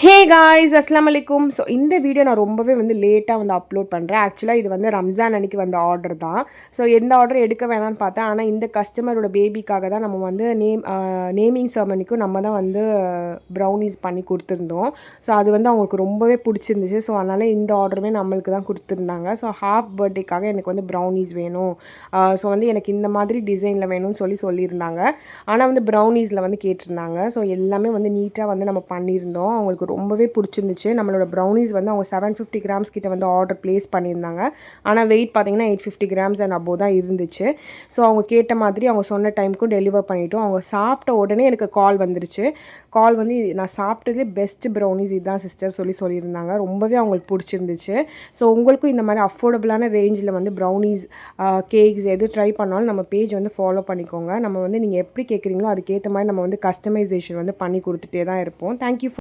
Hey guys அஸ்லாம் அலைக்கும். So இந்த வீடியோ நான் ரொம்பவே லேட்டாக அப்லோட் பண்ணுறேன். ஆக்சுவலாக இது ரம்ஜான் அன்னைக்கு வந்த ஆர்டர் தான். ஸோ எந்த ஆர்டர் எடுக்க வேணான்னு பார்த்தேன். ஆனால் இந்த கஸ்டமரோட பேபிக்காக தான் நம்ம நேமிங் செரமனிக்கும் நம்ம தான் ப்ரௌனிஸ் பண்ணி கொடுத்துருந்தோம். ஸோ அது அவங்களுக்கு ரொம்பவே பிடிச்சிருந்துச்சு. ஸோ அதனால் இந்த ஆர்டருமே நம்மளுக்கு தான் கொடுத்துருந்தாங்க. ஸோ ஹாஃப் பர்த்டேக்காக எனக்கு ப்ரௌனிஸ் வேணும். ஸோ எனக்கு இந்த மாதிரி டிசைனில் வேணும்னு சொல்லியிருந்தாங்க. ஆனால் ப்ரௌனிஸில் கேட்டிருந்தாங்க. ஸோ எல்லாமே நீட்டாக நம்ம பண்ணியிருந்தோம். அவங்களுக்கு ரொம்பவே பிடிச்சிருந்துச்சு. நம்மளோட ப்ரௌனிஸ் அவங்க 750 கிராம்ஸ் கிட்ட ஆர்டர் ப்ளேஸ் பண்ணியிருந்தாங்க. ஆனால் வெயிட் பார்த்தீங்கன்னா 850 கிராம்ஸ் அண்ட் அபோவ் தான் இருந்துச்சு. ஸோ அவங்க கேட்ட மாதிரி அவங்க சொன்ன டைமுக்கும் டெலிவர் பண்ணிட்டோம். அவங்க சாப்பிட்ட உடனே எனக்கு கால் வந்துருச்சு. கால் நான் சாப்பிட்டதுலே பெஸ்ட் ப்ரௌனிஸ் இதுதான் சிஸ்டர் சொல்லியிருந்தாங்க. ரொம்பவே அவங்களுக்கு பிடிச்சிருந்துச்சு. ஸோ உங்களுக்கும் இந்த மாதிரி அஃபோர்டபுளான ரேஞ்சில் ப்ரௌனிஸ் கேக்ஸ் எது ட்ரை பண்ணாலும் நம்ம பேஜ் ஃபாலோ பண்ணிக்கோங்க. நம்ம நீங்கள் எப்படி கேட்குறீங்களோ அதுக்கேற்ற மாதிரி நம்ம கஸ்டமைசேஷன் பண்ணி கொடுத்துட்டே தான் இருப்போம். தேங்க்யூ.